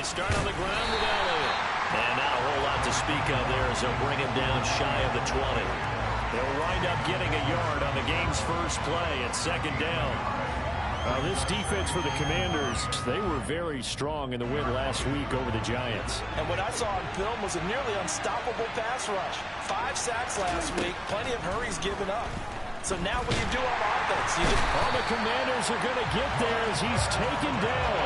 start on the ground with Elliott. And not a whole lot to speak of there as they'll bring him down shy of the 20. They'll wind up getting a yard on the game's first play at second down. This defense for the Commanders, they were very strong in the win last week over the Giants. And what I saw on film was a nearly unstoppable pass rush. 5 sacks last week, plenty of hurries given up. So now what do you do on offense? The Commanders are going to get there as he's taken down.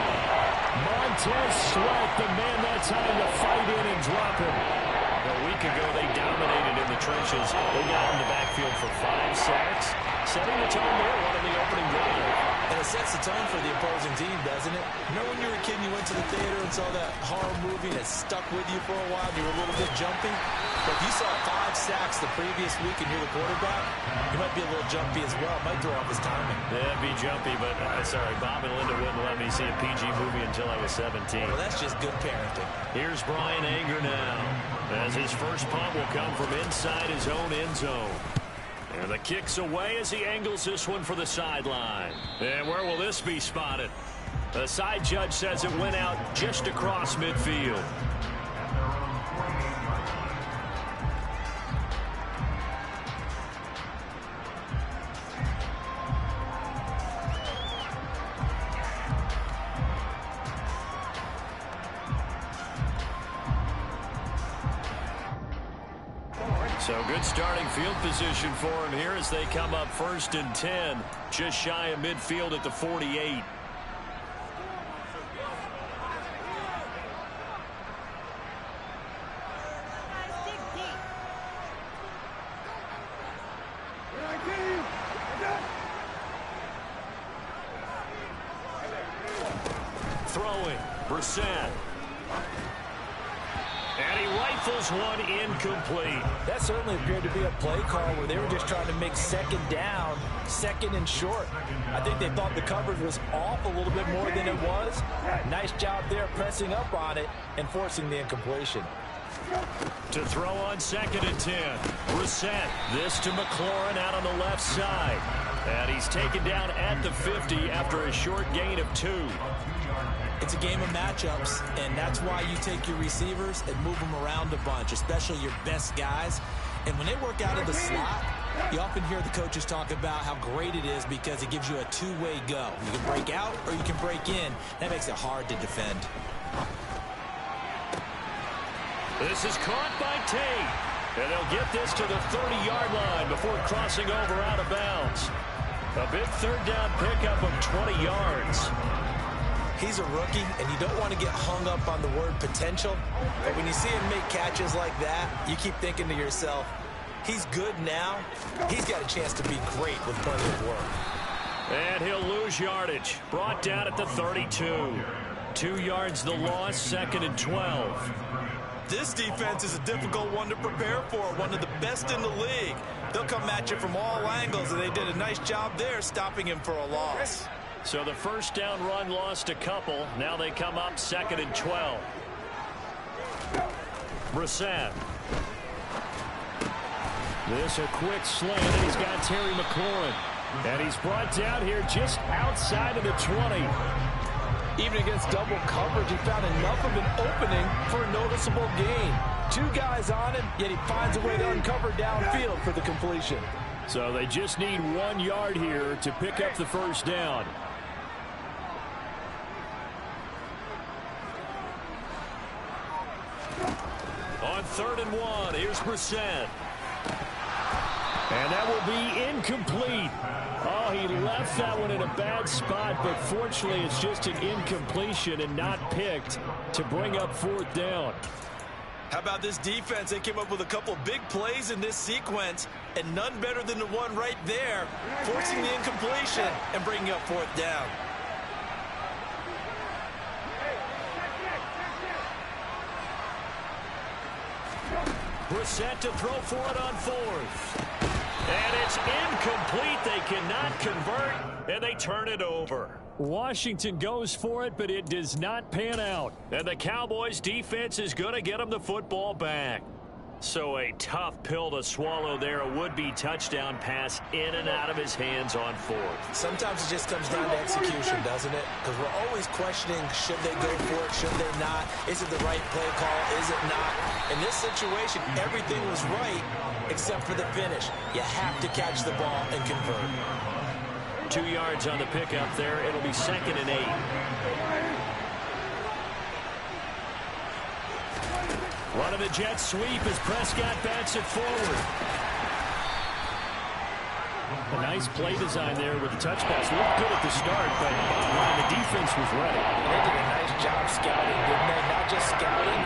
Montez Sweat, the man that time to fight in and drop him. A week ago, they dominated in the trenches. They got in the backfield for 5 sacks, setting the tone there, one in the opening drive. And it sets the tone for the opposing team, doesn't it? Remember when you were a kid and you went to the theater and saw that horror movie that stuck with you for a while and you were a little bit jumpy? But if you saw 5 sacks the previous week and you're the quarterback, you might be a little jumpy as well. It might throw off his timing. Yeah, be jumpy, but sorry, Bob and Linda wouldn't let me see a PG movie until I was 17. Well, that's just good parenting. Here's Brian Anger now, as his first punt will come from inside his own end zone. And the kick's away as he angles this one for the sideline. And where will this be spotted? The side judge says it went out just across midfield. So good starting field position for him here as they come up 1st and 10, just shy of midfield at the 48. Throwing, Brissett. And he rifles one incomplete. That certainly appeared to be a play call where they were just trying to make second down, second and short. I think they thought the coverage was off a little bit more than it was. Nice job there pressing up on it and forcing the incompletion. To throw on 2nd and 10. Brissett. This to McLaurin out on the left side. And he's taken down at the 50 after a short gain of 2. It's a game of matchups, and that's why you take your receivers and move them around a bunch, especially your best guys. And when they work out of the slot, you often hear the coaches talk about how great it is because it gives you a two-way go. You can break out or you can break in. That makes it hard to defend. This is caught by Tate. And they'll get this to the 30-yard line before crossing over out of bounds. A big 3rd down pickup of 20 yards. He's a rookie, and you don't want to get hung up on the word potential. But when you see him make catches like that, you keep thinking to yourself, he's good now. He's got a chance to be great with plenty of work. And he'll lose yardage. Brought down at the 32. 2 yards the loss, 2nd and 12. This defense is a difficult one to prepare for, one of the best in the league. They'll come at you from all angles, and they did a nice job there stopping him for a loss. So the 1st down run lost a couple. Now they come up 2nd and 12. Brissett. This a quick slant, and he's got Terry McLaurin. And he's brought down here just outside of the 20. Even against double coverage, he found enough of an opening for a noticeable gain. 2 guys on him, yet he finds a way to uncover downfield for the completion. So they just need 1 yard here to pick up the 1st down. On 3rd and 1, here's Brissett. And that will be incomplete. Oh, he left that one in a bad spot, but fortunately it's just an incompletion and not picked to bring up 4th down. How about this defense? They came up with a couple big plays in this sequence, and none better than the one right there, forcing the incompletion and bringing up 4th down. Brissett to throw for it on 4th. And it's incomplete. They cannot convert, and they turn it over. Washington goes for it, but it does not pan out. And the Cowboys defense is going to get them the football back. So a tough pill to swallow there. A would-be touchdown pass in and out of his hands on fourth. Sometimes it just comes down to execution, doesn't it? Because we're always questioning, should they go for it, should they not? Is it the right play call, is it not? In this situation, everything was right except for the finish. You have to catch the ball and convert. 2 yards on the pickup there. It'll be 2nd and 8. Running the jet sweep as Prescott bats it forward. A nice play design there with the touch pass. Looked good at the start, but bottom line, the defense was ready. They did a nice job scouting, didn't they? Not just scouting,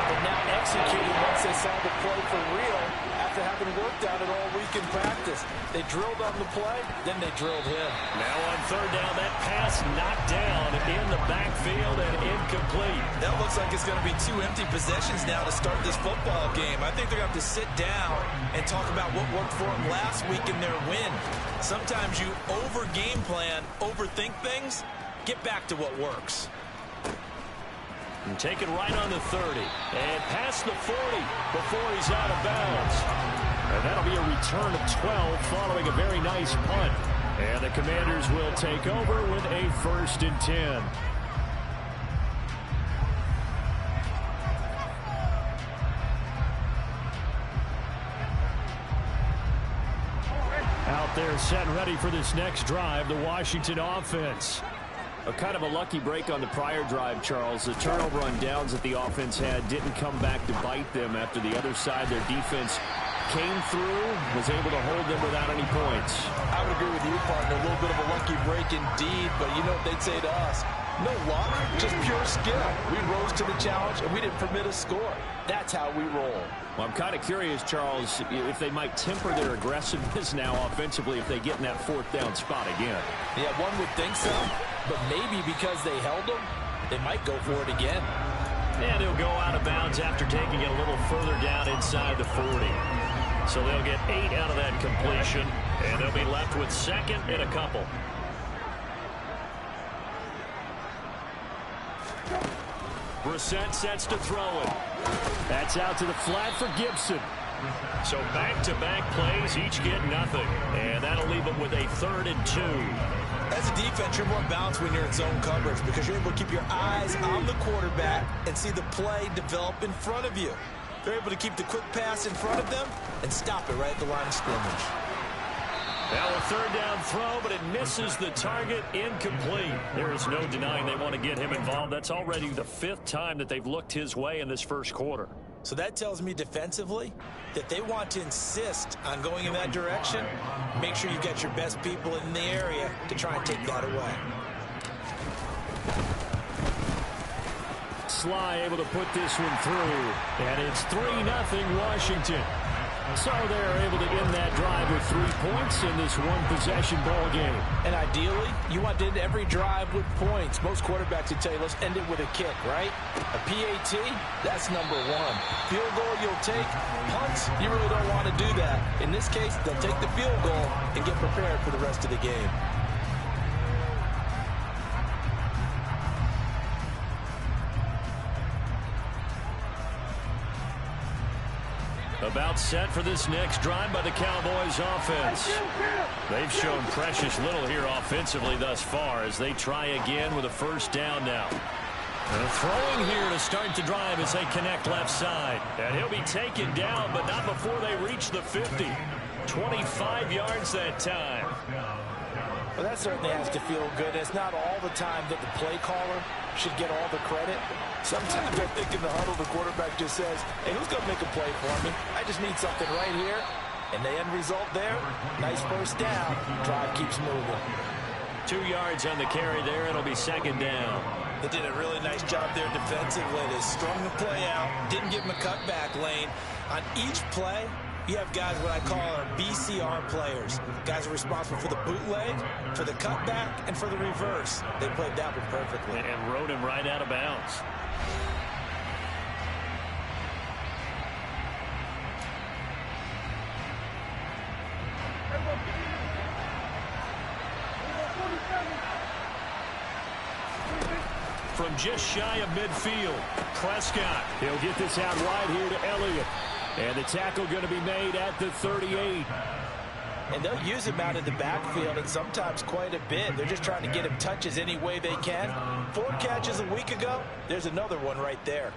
but now executing once they saw the play for real after having worked at it all week in practice. They drilled on the play, then they drilled him. Now on 3rd down, that pass knocked down in the backfield and incomplete. That looks like it's going to be 2 empty possessions now to start this football game. I think they're going to have to sit down and talk about what worked for them last week in their win. Sometimes you over-game plan, overthink things, get back to what works. And take it right on the 30. And past the 40 before he's out of bounds. And that'll be a return of 12 following a very nice punt. And the Commanders will take over with a 1st and 10. Out there set and ready for this next drive, the Washington offense. A kind of a lucky break on the prior drive, Charles. The turnover on downs that the offense had didn't come back to bite them after the other side. Their defense came through, was able to hold them without any points. I would agree with you, partner. A little bit of a lucky break indeed, but you know what they'd say to us? No luck, just pure skill. We rose to the challenge, and we didn't permit a score. That's how we roll. Well, I'm kind of curious, Charles, if they might temper their aggressiveness now offensively if they get in that 4th down spot again. Yeah, one would think so, but maybe because they held them, they might go for it again. And he'll go out of bounds after taking it a little further down inside the 40. So they'll get 8 out of that completion, and they'll be left with 2nd and a couple. Brissett sets to throw it. That's out to the flat for Gibson. So back-to-back plays, each get nothing. And that'll leave them with a 3rd and 2. As a defense, you're more balanced when you're in zone coverage because you're able to keep your eyes on the quarterback and see the play develop in front of you. They're able to keep the quick pass in front of them and stop it right at the line of scrimmage. Now a 3rd down throw, but it misses the target. Incomplete. There is no denying they want to get him involved. That's already the 5th time that they've looked his way in this first quarter. So that tells me defensively that they want to insist on going in that direction. Make sure you get your best people in the area to try and take that away. Sly able to put this one through. And it's 3-0 Washington. So they're able to end that drive with 3 points in this one-possession ball game. And ideally, you want to end every drive with points. Most quarterbacks would tell you, let's end it with a kick, right? A PAT, that's number 1. Field goal, you'll take. Punts, you really don't want to do that. In this case, they'll take the field goal and get prepared for the rest of the game. About set for this next drive by the Cowboys offense. They've shown precious little here offensively thus far as they try again with a 1st down now. And throwing here to start the drive as they connect left side. And he'll be taken down, but not before they reach the 50. 25 yards that time. Well, that certainly has to feel good. It's not all the time that the play caller should get all the credit. Sometimes I think in the huddle, the quarterback just says, hey, who's going to make a play for me? I just need something right here. And the end result there, nice 1st down. Drive keeps moving. 2 yards on the carry there. It'll be 2nd down. They did a really nice job there defensively. They strung the play out, didn't give him a cutback lane. On each play, you have guys what I call our BCR players. Guys are responsible for the bootleg, for the cutback, and for the reverse. They played that one perfectly. And rode him right out of bounds. From just shy of midfield, Prescott. He'll get this out wide here to Elliott. And the tackle going to be made at the 38. And they'll use him out in the backfield, and sometimes quite a bit. They're just trying to get him touches any way they can. 4 catches a week ago. There's another one right there.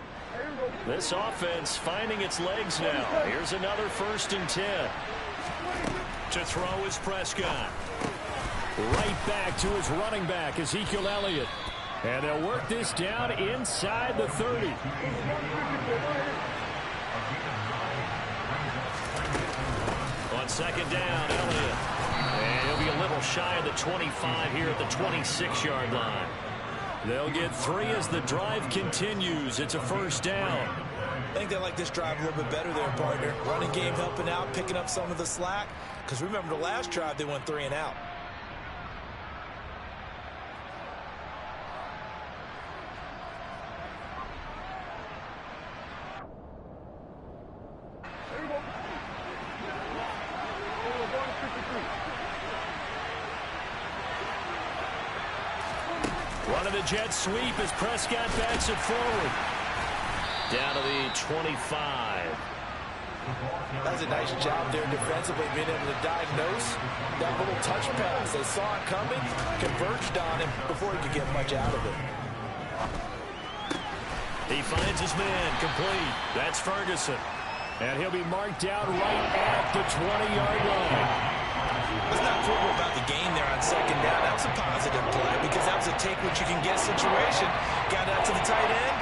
This offense finding its legs now. Here's another 1st and 10. To throw is Prescott. Right back to his running back, Ezekiel Elliott. And they'll work this down inside the 30. On 2nd down, Elliott. And he'll be a little shy of the 25 here at the 26-yard line. They'll get 3 as the drive continues. It's a 1st down. I think they like this drive a little bit better there, partner. Running game helping out, picking up some of the slack. Because remember the last drive, they went 3 and out. Running the jet sweep as Prescott backs it forward. Down to the 25. That's a nice job there defensively, being able to diagnose that little touch pass. They saw it coming, converged on him before he could get much out of it. He finds his man, complete. That's Ferguson. And he'll be marked down right at the 20-yard line. Let's not quibble about the gain there on 2nd down. That was a positive play because that was a take-what-you-can-get situation. Got out to the tight end.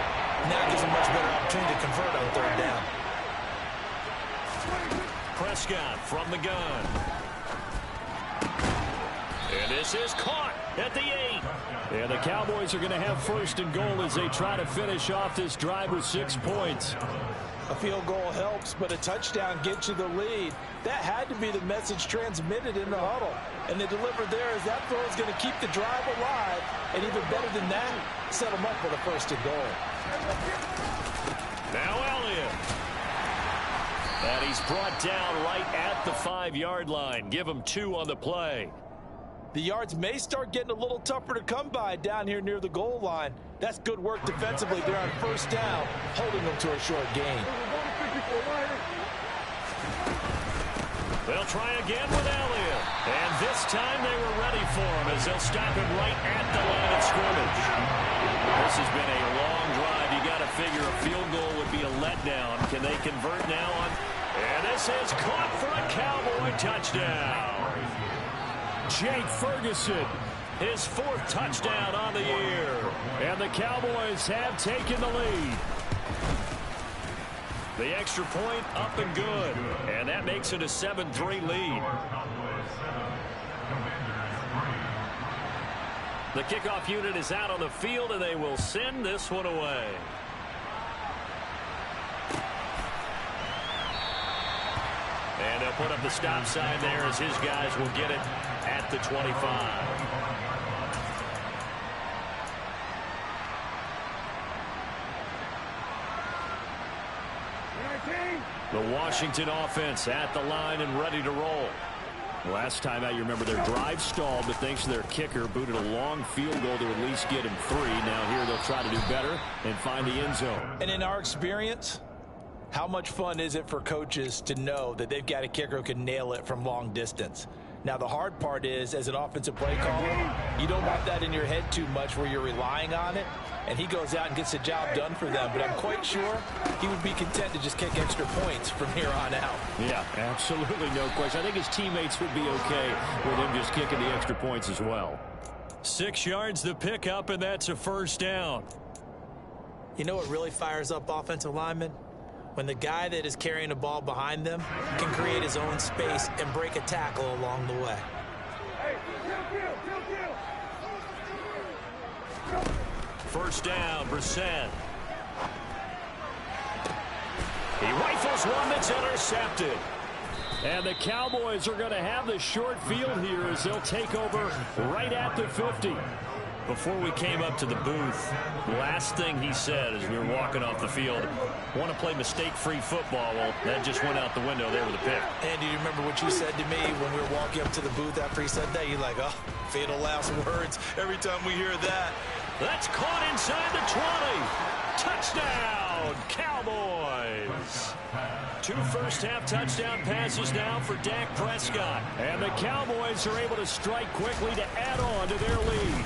Now gives him a much better opportunity to convert on 3rd down. Prescott from the gun. And this is caught at the 8. And the Cowboys are going to have 1st and goal as they try to finish off this drive with 6 points. A field goal helps, but a touchdown gets you the lead. That had to be the message transmitted in the huddle. And they delivered there as that throw is going to keep the drive alive. And even better than that, set them up with a 1st and goal. Now Elliott. And he's brought down right at the 5-yard line. Give him 2 on the play. The yards may start getting a little tougher to come by down here near the goal line. That's good work defensively. They're on 1st down, holding them to a short gain. They'll try again with Elliott. And this time they were ready for him as they'll stop him right at the line of scrimmage. This has been a long drive. You got to figure a field goal would be a letdown. Can they convert now on? And this is caught for a Cowboy touchdown. Jake Ferguson, his 4th touchdown on the year. And the Cowboys have taken the lead. The extra point up and good. And that makes it a 7-3 lead. The kickoff unit is out on the field, and they will send this one away. And they'll put up the stop sign there as his guys will get it at the 25. The Washington offense at the line and ready to roll. Last time out, you remember their drive stalled, but thanks to their kicker, booted a long field goal to at least get him 3. Now here they'll try to do better and find the end zone. And in our experience, how much fun is it for coaches to know that they've got a kicker who can nail it from long distance? Now, the hard part is, as an offensive play caller, you don't want that in your head too much where you're relying on it, and he goes out and gets the job done for them. But I'm quite sure he would be content to just kick extra points from here on out. Yeah, absolutely no question. I think his teammates would be okay with him just kicking the extra points as well. 6 yards the pickup, and that's a 1st down. You know what really fires up offensive linemen? When the guy that is carrying the ball behind them can create his own space and break a tackle along the way. First down, Brissett. He rifles one that's intercepted. And the Cowboys are going to have the short field here as they'll take over right at the 50. Before we came up to the booth, last thing he said as we were walking off the field, want to play mistake-free football. Well, that just went out the window there with a pick. And do you remember what you said to me when we were walking up to the booth after he said that? You're like, oh, fatal last words every time we hear that. That's caught inside the 20. Touchdown, Cowboys. 2 first-half touchdown passes now for Dak Prescott. And the Cowboys are able to strike quickly to add on to their lead.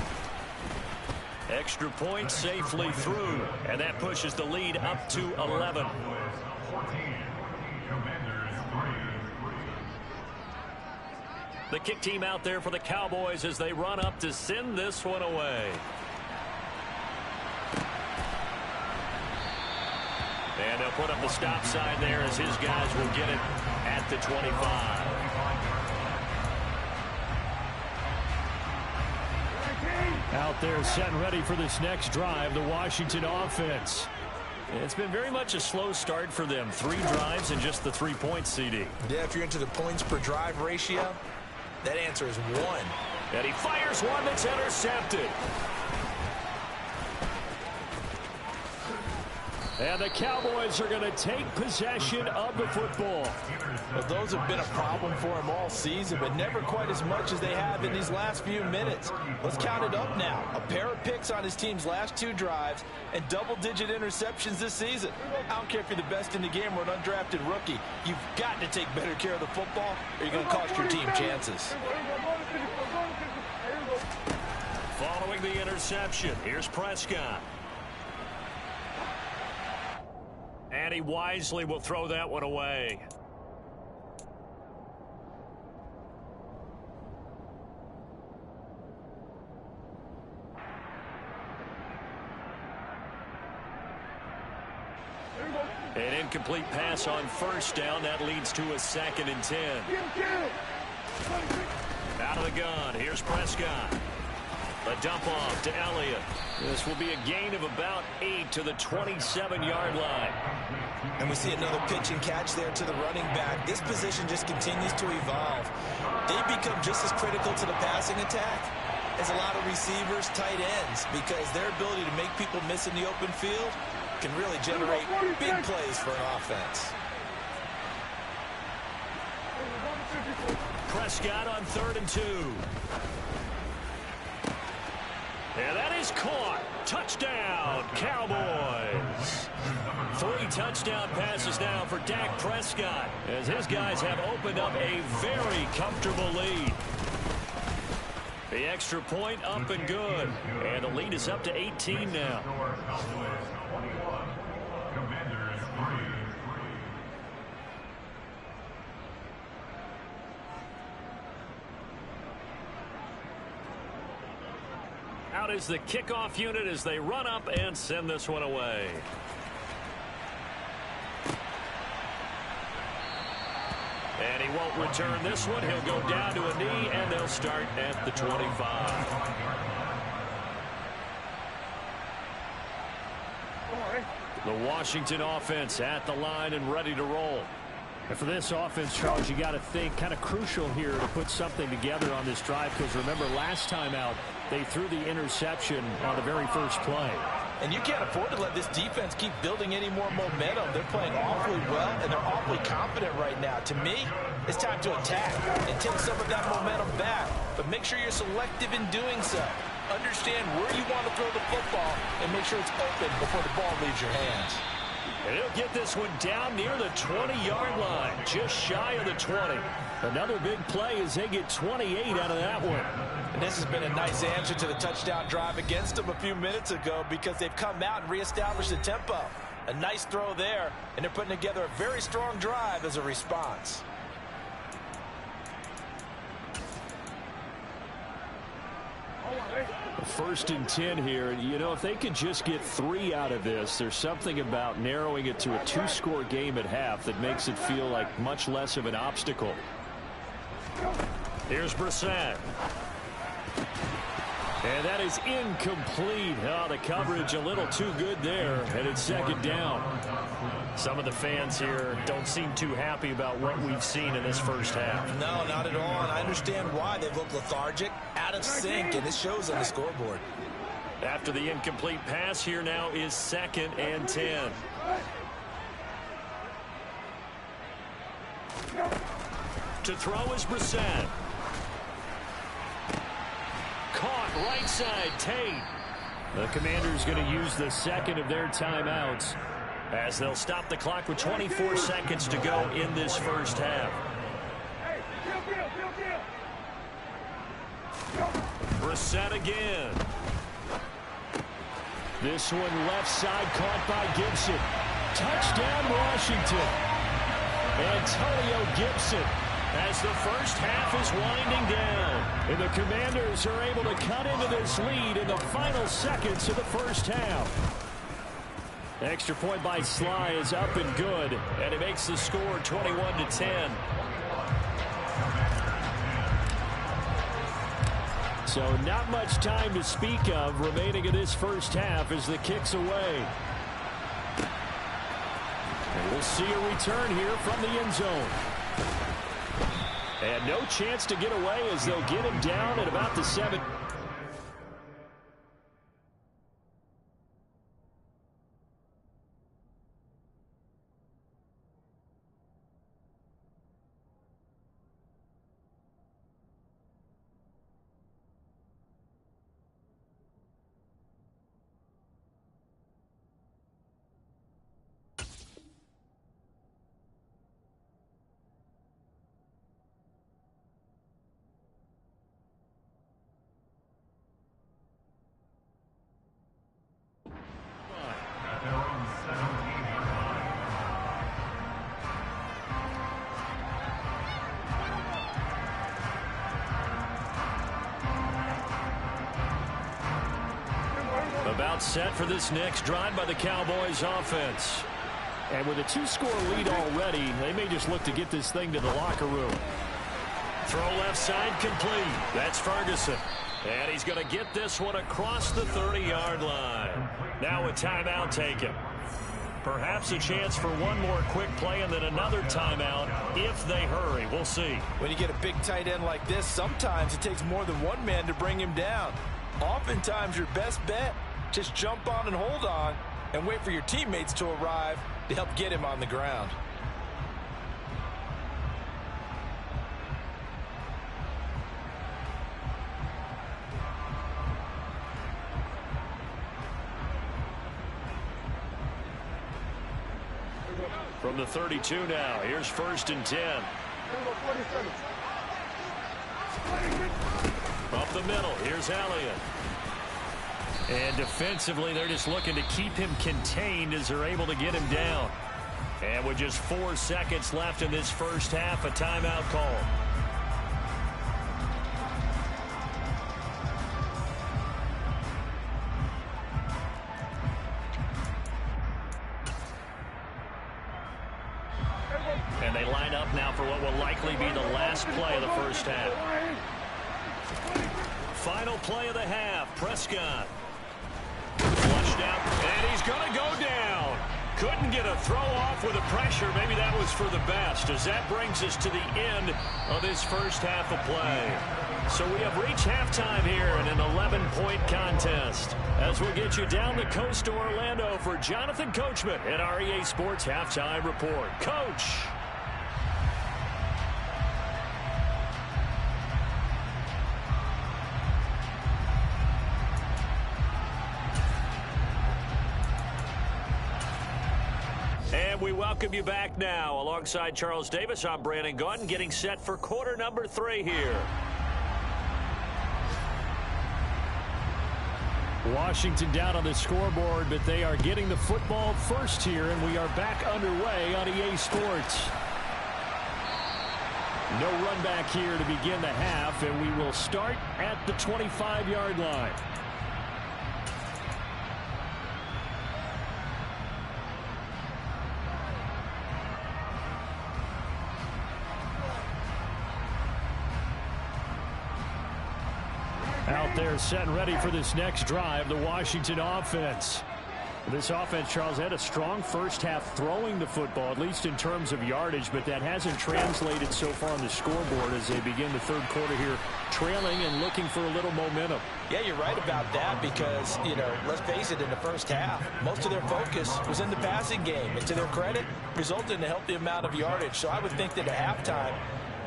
Extra point safely through, and that pushes the lead up to 11. The kick team out there for the Cowboys as they run up to send this one away. And they'll put up the stop sign there as his guys will get it at the 25. Out there set and ready for this next drive, the Washington offense. It's been very much a slow start for them. 3 drives and just the 3 points, CD. Yeah, if you're into the points per drive ratio, that answer is 1. And he fires one that's intercepted. And the Cowboys are going to take possession of the football. Well, those have been a problem for him all season, but never quite as much as they have in these last few minutes. Let's count it up now. A pair of picks on his team's last 2 drives and double-digit interceptions this season. I don't care if you're the best in the game or an undrafted rookie. You've got to take better care of the football or you're going to cost your team chances. Following the interception, here's Prescott. And he wisely will throw that one away. An incomplete pass on first down. That leads to a 2nd and 10. Out of the gun. Here's Prescott. A dump off to Elliott. This will be a gain of about 8 to the 27-yard line. And we see another pitch and catch there to the running back. This position just continues to evolve. They become just as critical to the passing attack as a lot of receivers, tight ends, because their ability to make people miss in the open field can really generate big plays for an offense. Prescott on 3rd and 2. And that is caught. Touchdown, Cowboys. 3 touchdown passes now for Dak Prescott as his guys have opened up a very comfortable lead. The extra point up and good. And the lead is up to 18 now. Out is the kickoff unit as they run up and send this one away. And he won't return this one. He'll go down to a knee, and they'll start at the 25. The Washington offense at the line and ready to roll. And for this offense, Charles, you got to think kind of crucial here to put something together on this drive, because remember last time out they threw the interception on the very first play. And you can't afford to let this defense keep building any more momentum. They're playing awfully well, and they're awfully confident right now. To me, it's time to attack and take some of that momentum back. But make sure you're selective in doing so. Understand where you want to throw the football and make sure it's open before the ball leaves your hands. And he'll get this one down near the 20-yard line, just shy of the 20. Another big play as they get 28 out of that one. And this has been a nice answer to the touchdown drive against them a few minutes ago, because they've come out and reestablished the tempo. A nice throw there, and they're putting together a very strong drive as a response. First and 10 here. You know, if they could just get 3 out of this, there's something about narrowing it to a 2-score game at half that makes it feel like much less of an obstacle. Here's Brissett. And that is incomplete. Oh, the coverage a little too good there, and it's 2nd down. Some of the fans here don't seem too happy about what we've seen in this first half. No, not at all, and I understand why. They look lethargic, out of sync, and it shows on the scoreboard. After the incomplete pass, here now is 2nd and 10. To throw is Brissett. Caught right side, Tate. The Commanders going to use the 2nd of their timeouts. as they'll stop the clock with 24 seconds to go in this first half. Brissett again. This one left side caught by Gibson. Touchdown, Washington. Antonio Gibson. As the first half is winding down. And the Commanders are able to cut into this lead in the final seconds of the first half. Extra point by Sly is up and good. And it makes the score 21-10. So not much time to speak of remaining in this first half as the kick's away. And we'll see a return here from the end zone. And no chance to get away as they'll get him down at about the 7. About set for this next drive by the Cowboys offense. And with a 2-score lead already, they may just look to get this thing to the locker room. Throw left side complete. That's Ferguson. And he's going to get this one across the 30-yard line. Now a timeout taken. Perhaps a chance for one more quick play and then another timeout if they hurry. We'll see. When you get a big tight end like this, sometimes it takes more than one man to bring him down. Oftentimes your best bet, just jump on and hold on and wait for your teammates to arrive to help get him on the ground. From the 32 now, here's 1st and 10. Up the middle, here's Elliott. And defensively, they're just looking to keep him contained as they're able to get him down. And with just 4 seconds left in this first half, a timeout call. And they line up now for what will likely be the last play of the first half. Final play of the half, Prescott. Flushed out, and he's going to go down. Couldn't get a throw off with the pressure. Maybe that was for the best, as that brings us to the end of this first half of play. So we have reached halftime here in an 11-point contest. As we'll get you down the coast to Orlando for Jonathan Coachman at our EA Sports Halftime Report. Coach. And we welcome you back now. Alongside Charles Davis, I'm Brandon Gaudin, getting set for quarter number 3 here. Washington down on the scoreboard, but they are getting the football first here, and we are back underway on EA Sports. No run back here to begin the half, and we will start at the 25-yard line. Out there set and ready for this next drive, the Washington offense. This offense, Charles, had a strong first half throwing the football, at least in terms of yardage, but that hasn't translated so far on the scoreboard as they begin the third quarter here, trailing and looking for a little momentum. Yeah, you're right about that because, you know, let's face it, in the first half, most of their focus was in the passing game. And to their credit, resulted in a healthy amount of yardage. So I would think that at halftime,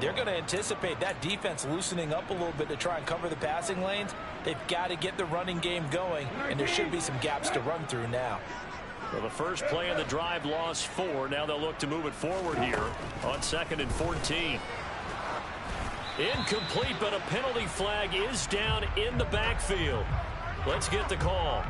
they're going to anticipate that defense loosening up a little bit to try and cover the passing lanes. They've got to get the running game going, and there should be some gaps to run through now. Well, the first play of the drive lost 4. Now they'll look to move it forward here on 2nd and 14. Incomplete, but a penalty flag is down in the backfield. Let's get the call.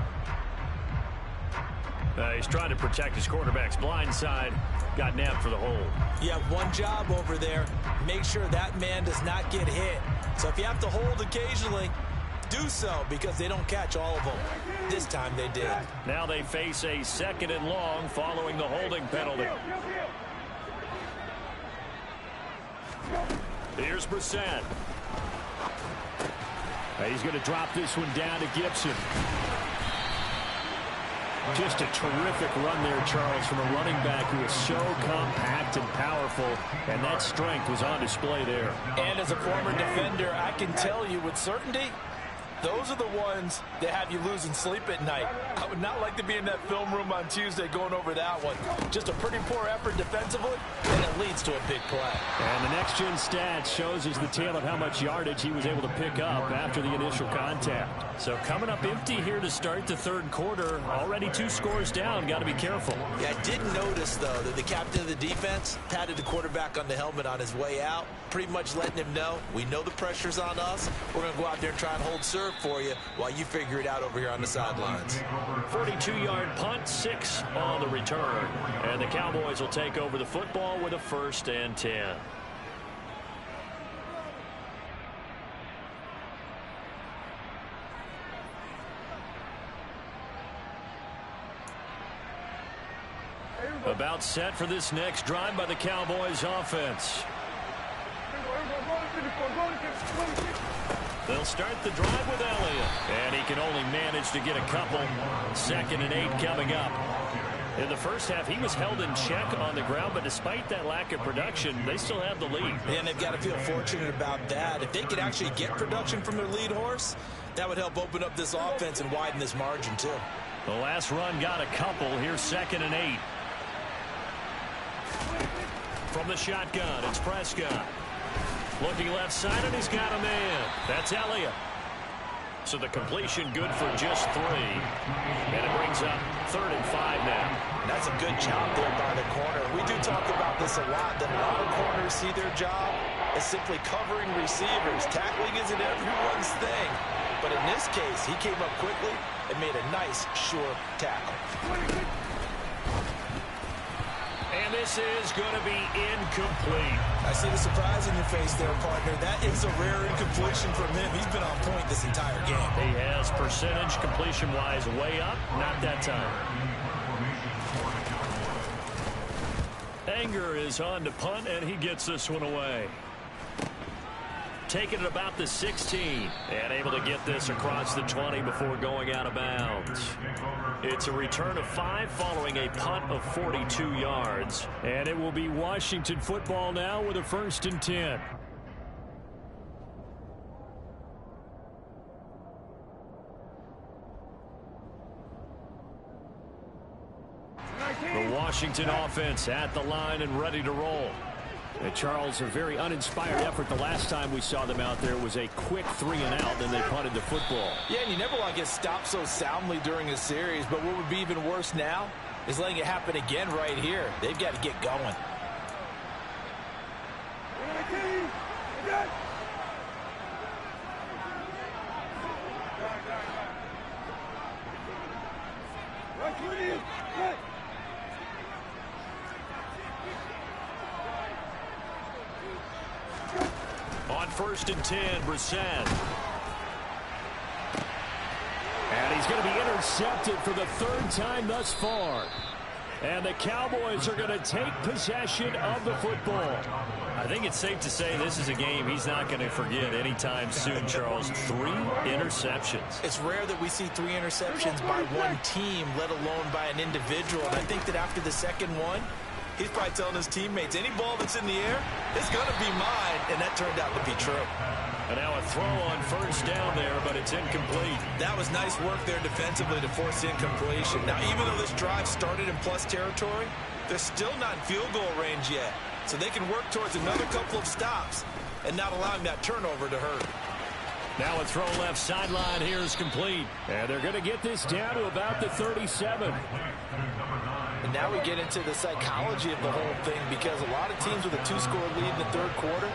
He's trying to protect his quarterback's blind side. Got nabbed for the hold. You have one job over there. Make sure that man does not get hit. So if you have to hold occasionally, do so, because they don't catch all of them. This time they did. Now they face a 2nd and long following the holding penalty. Here's Brissett. He's going to drop this one down to Gibson. Just a terrific run there, Charles, from a running back who is so compact and powerful, and that strength was on display there. And as a former defender, I can tell you with certainty, those are the ones that have you losing sleep at night. I would not like to be in that film room on Tuesday going over that one. Just a pretty poor effort defensively, and it leads to a big play. And the next-gen stat shows us the tale of how much yardage he was able to pick up after the initial contact. So coming up empty here to start the 3rd quarter. Already 2 scores down. Got to be careful. Yeah, I did notice, though, that the captain of the defense patted the quarterback on the helmet on his way out, pretty much letting him know, we know the pressure's on us. We're going to go out there and try and hold serve for you while you figure it out over here on the sidelines. 42-yard punt, 6 on the return. And the Cowboys will take over the football with a 1st and 10. About set for this next drive by the Cowboys offense. They'll start the drive with Elliott. And he can only manage to get a couple. 2nd and 8 coming up. In the first half, he was held in check on the ground, but despite that lack of production, they still have the lead. And they've got to feel fortunate about that. If they could actually get production from their lead horse, that would help open up this offense and widen this margin, too. The last run got a couple. Here's 2nd and 8. From the shotgun, it's Prescott. Looking left side, and he's got a man. That's Elliott. So the completion good for just 3. And it brings up 3rd and 5 now. That's a good job there by the corner. We do talk about this a lot, that a lot of corners see their job as simply covering receivers. Tackling isn't everyone's thing. But in this case, he came up quickly and made a nice, sure tackle. And this is going to be incomplete. I see the surprise in your face there, partner. That is a rare incompletion from him. He's been on point this entire game. He has percentage completion-wise way up. Not that time. Anger is on to punt, and he gets this one away. Taking it about the 16 and able to get this across the 20 before going out of bounds. It's a return of 5 following a punt of 42 yards. And it will be Washington football now with a 1st and 10. The Washington offense at the line and ready to roll. And Charles, a very uninspired effort. The last time we saw them out there was a quick 3 and out, then they punted the football. Yeah, and you never want to get stopped so soundly during a series, but what would be even worse now is letting it happen again right here. They've got to get going. On 1st and 10, Brissett. And he's going to be intercepted for the 3rd time thus far. And the Cowboys are going to take possession of the football. I think it's safe to say this is a game he's not going to forget anytime soon, Charles. 3 interceptions. It's rare that we see 3 interceptions by one team, let alone by an individual. And I think that after the 2nd one, he's probably telling his teammates, any ball that's in the air, it's going to be mine. And that turned out to be true. And now a throw on 1st down there, but it's incomplete. That was nice work there defensively to force incompletion. Now, even though this drive started in plus territory, they're still not in field goal range yet. So they can work towards another couple of stops and not allowing that turnover to hurt. Now a throw left sideline here is complete. And they're going to get this down to about the 37. And now we get into the psychology of the whole thing, because a lot of teams with a 2-score lead in the third quarter,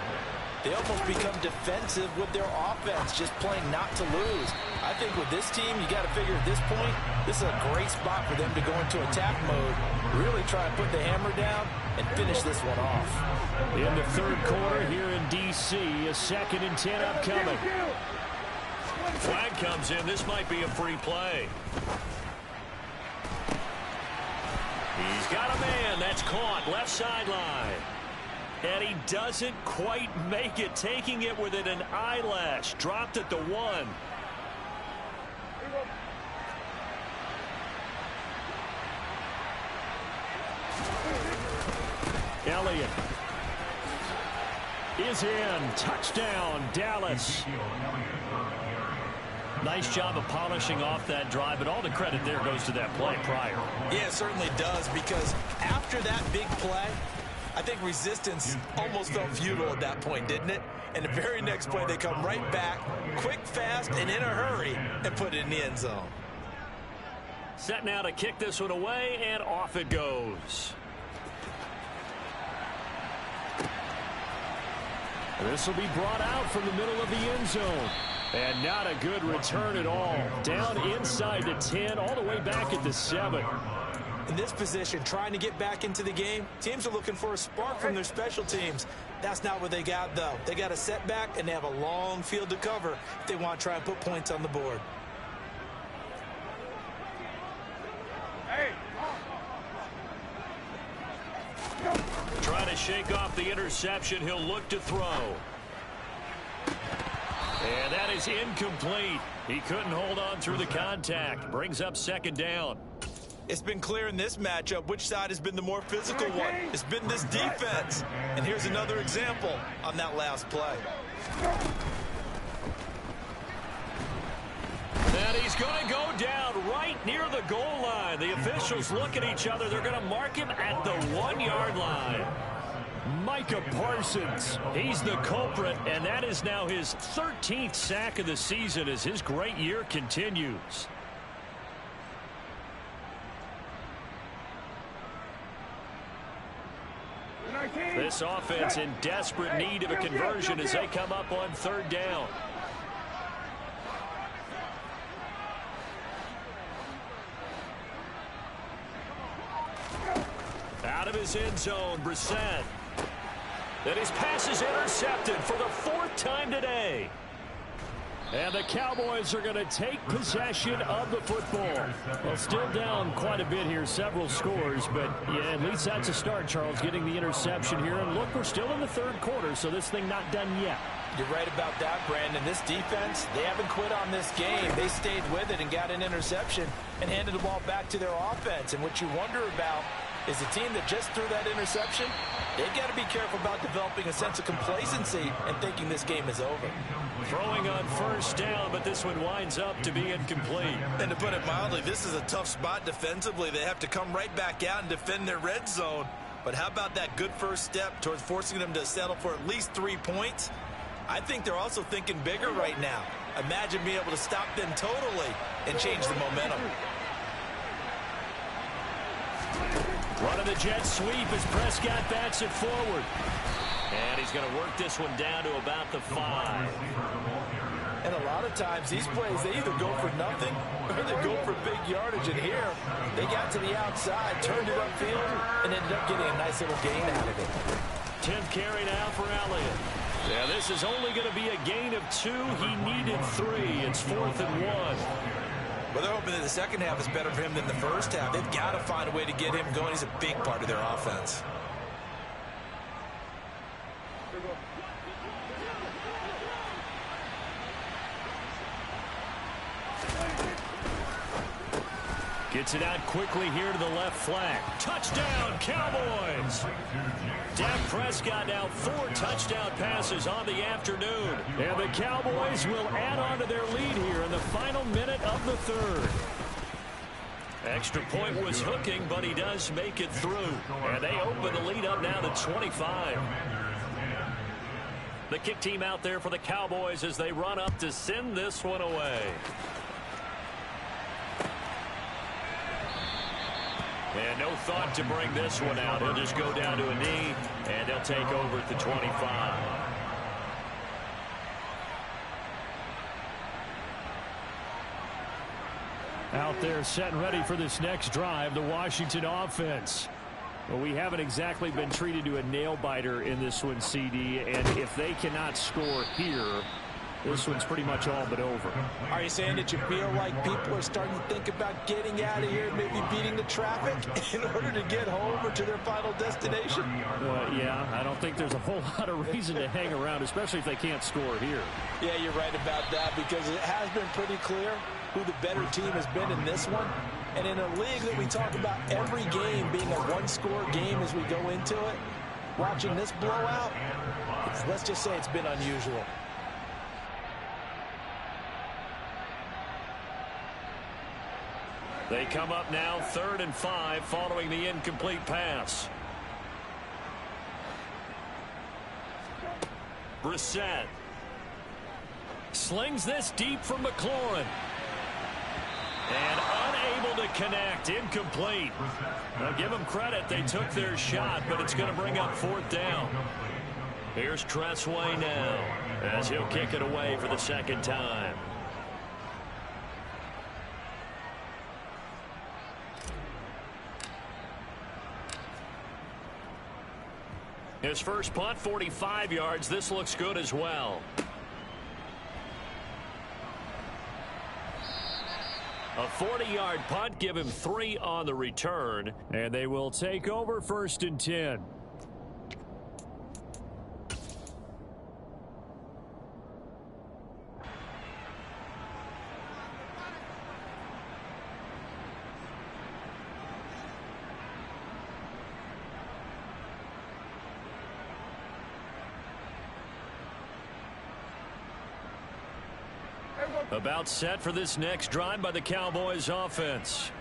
they almost become defensive with their offense, just playing not to lose. I think with this team, you got to figure at this point, this is a great spot for them to go into attack mode, really try and put the hammer down and finish this one off. In the third quarter here in D.C., a 2nd and 10 upcoming. Flag comes in. This might be a free play. He's got a man. That's caught. Left sideline. And he doesn't quite make it. Taking it within an eyelash. Dropped at the 1. Elliott is in. Touchdown, Dallas. Nice job of polishing off that drive, but all the credit there goes to that play prior. Yeah, it certainly does, because after that big play, I think resistance almost felt futile at that point, didn't it? And the very next play, they come right back, quick, fast, and in a hurry, and put it in the end zone. Set now to kick this one away, and off it goes. This will be brought out from the middle of the end zone. And not a good return at all. Down inside the 10, all the way back at the 7. In this position, trying to get back into the game, teams are looking for a spark from their special teams. That's not what they got, though. They got a setback, and they have a long field to cover if they want to try and put points on the board. Trying to shake off the interception. He'll look to throw. And that is incomplete. He couldn't hold on through the contact. Brings up 2nd down. It's been clear in this matchup which side has been the more physical one. It's been this defense. And here's another example on that last play. And he's going to go down right near the goal line. The officials look at each other. They're going to mark him at the 1-yard line. Micah Parsons, he's the culprit, and that is now his 13th sack of the season as his great year continues. This offense in desperate need of a conversion as they come up on 3rd down. Out of his end zone, Brissett. And his pass is intercepted for the 4th time today. And the Cowboys are going to take possession of the football. Well, still down quite a bit here, several scores, but yeah, at least that's a start, Charles, getting the interception here. And look, we're still in the third quarter, so this thing not done yet. You're right about that, Brandon. This defense, they haven't quit on this game. They stayed with it and got an interception and handed the ball back to their offense. And what you wonder about is a team that just threw that interception, they've got to be careful about developing a sense of complacency and thinking this game is over. Throwing on 1st down, but this one winds up to be incomplete. And to put it mildly, this is a tough spot defensively. They have to come right back out and defend their red zone. But how about that good first step towards forcing them to settle for at least 3 points? I think they're also thinking bigger right now. Imagine being able to stop them totally and change the momentum. Running the jet sweep as Prescott bats it forward. And he's going to work this one down to about the 5. And a lot of times these plays, they either go for nothing or they go for big yardage. And here, they got to the outside, turned it upfield, and ended up getting a nice little gain out of it. 10th carry now for Elliott. Yeah, this is only going to be a gain of 2. He needed 3. It's 4th and 1. Well, they're hoping that the second half is better for him than the first half. They've got to find a way to get him going. He's a big part of their offense. Gets it out quickly here to the left flank. Touchdown, Cowboys! Dak Prescott now 4 touchdown passes on the afternoon. And the Cowboys will add on to their lead here in the final minute of the third. Extra point was hooking, but he does make it through. And they open the lead up now to 25. The kick team out there for the Cowboys as they run up to send this one away. And no thought to bring this one out. He'll just go down to a knee, and they'll take over at the 25. Out there set and ready for this next drive, the Washington offense. Well, we haven't exactly been treated to a nail-biter in this one, CD, and if they cannot score here, this one's pretty much all but over. Are you saying that you feel like people are starting to think about getting out of here, maybe beating the traffic in order to get home or to their final destination? Yeah, I don't think there's a whole lot of reason to hang around, especially if they can't score here. Yeah, you're right about that, because it has been pretty clear who the better team has been in this one. And in a league that we talk about every game being a one-score game as we go into it, watching this blowout, let's just say it's been unusual. They come up now 3rd and 5 following the incomplete pass. Brissett slings this deep from McLaurin. And unable to connect. Incomplete. Now give them credit. They took their shot, but it's going to bring up 4th down. Here's Tressway now as he'll kick it away for the 2nd time. His first punt, 45 yards. This looks good as well. A 40-yard punt, give him 3 on the return. And they will take over 1st and 10. About set for this next drive by the Cowboys offense.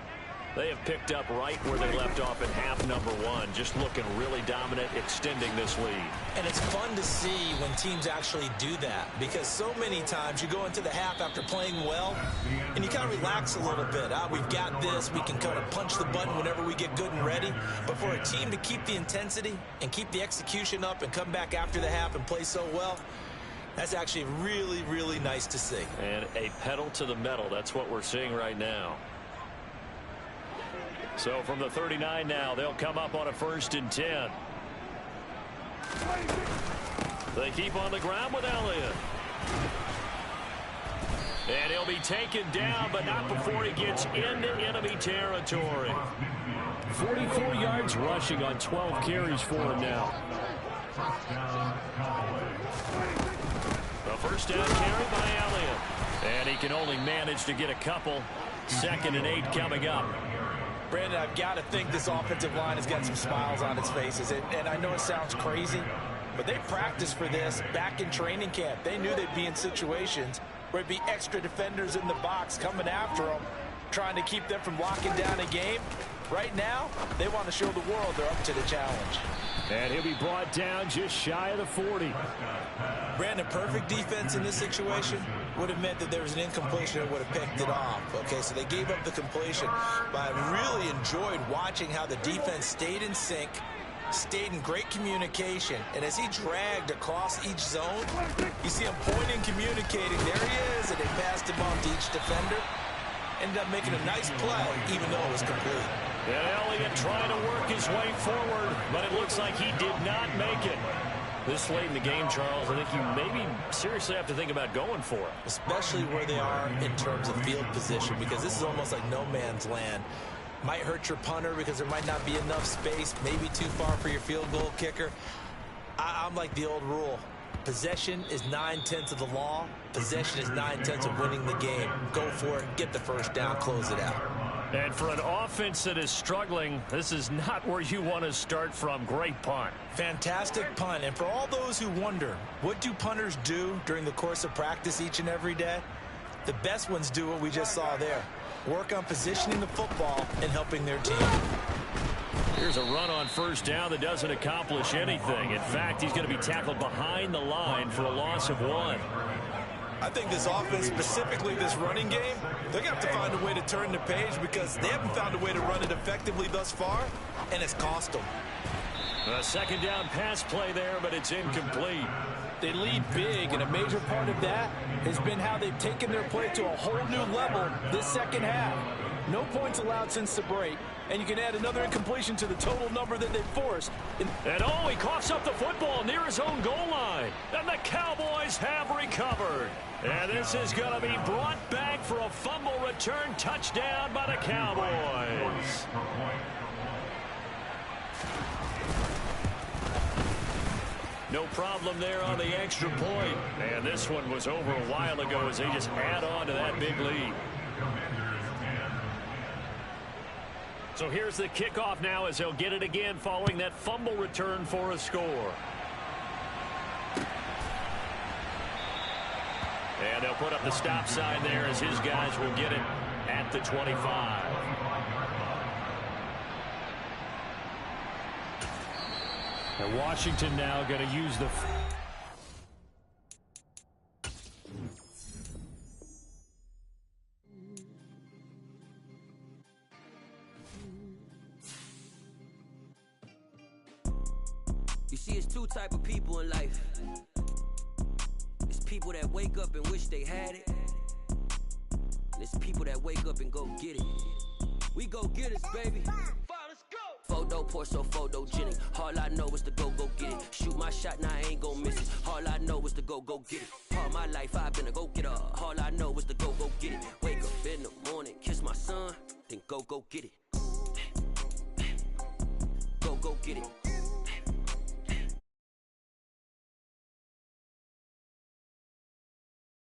They have picked up right where they left off in half number 1, just looking really dominant, extending this lead. And it's fun to see when teams actually do that, because so many times you go into the half after playing well, and you kind of relax a little bit. We've got this. We can kind of punch the button whenever we get good and ready. But for a team to keep the intensity and keep the execution up and come back after the half and play so well, that's actually really, really nice to see. And a pedal to the metal. That's what we're seeing right now. So from the 39 now, they'll come up on a 1st and 10. They keep on the ground with Elliott. And he'll be taken down, but not before he gets into enemy territory. 44 yards rushing on 12 carries for him now. A 1st down carry by Elliott. And he can only manage to get a couple. 2nd and 8 coming up. Brandon, I've got to think this offensive line has got some smiles on its faces. And I know it sounds crazy, but they practiced for this back in training camp. They knew they'd be in situations where it'd be extra defenders in the box coming after them, trying to keep them from locking down a game. Right now, they want to show the world they're up to the challenge. And he'll be brought down just shy of the 40. Brandon, perfect defense in this situation would have meant that there was an incompletion that would have picked it off. Okay, so they gave up the completion. But I really enjoyed watching how the defense stayed in sync, stayed in great communication. And as he dragged across each zone, you see him pointing, communicating. There he is, and they passed him off to each defender. Ended up making a nice play, even though it was complete. And Elliott trying to work his way forward, but it looks like he did not make it. This late in the game, Charles, I think you maybe seriously have to think about going for it. Especially where they are in terms of field position, because this is almost like no man's land. Might hurt your punter because there might not be enough space, maybe too far for your field goal kicker. I'm like the old rule. Possession is 9/10 of the law. Possession is 9/10 of winning the game. Go for it, get the 1st down, close it out. And for an offense that is struggling, this is not where you want to start from. Great punt. Fantastic punt. And for all those who wonder, what do punters do during the course of practice each and every day? The best ones do what we just saw there. Work on positioning the football and helping their team. Here's a run on first down that doesn't accomplish anything. In fact, he's going to be tackled behind the line for a loss of 1. I think this offense, specifically this running game, they're going to have to find a way to turn the page because they haven't found a way to run it effectively thus far, and it's cost them. A second down pass play there, but it's incomplete. They lead big, and a major part of that has been how they've taken their play to a whole new level this second half. No points allowed since the break, and you can add another incompletion to the total number that they've forced. And oh, he coughs up the football near his own goal line. And the Cowboys have recovered. And this is going to be brought back for a fumble return touchdown by the Cowboys. No problem there on the extra point. And this one was over a while ago as they just add on to that big lead. So here's the kickoff now as they'll get it again following that fumble return for a score. And they'll put up the stop sign there as his guys will get it at the 25. And Washington now going to use the... You see, it's two type of people in life. It's people that wake up and wish they had it. And it's people that wake up and go get it. We go get it, baby. Photo poor, so photogenic. All I know is to go get it. Shoot my shot, now I ain't gon' miss it. All I know is to go get it. All my life I've been a go-getter. All I know is to go get it. Wake up in the morning, kiss my son, then go get it. Go get it.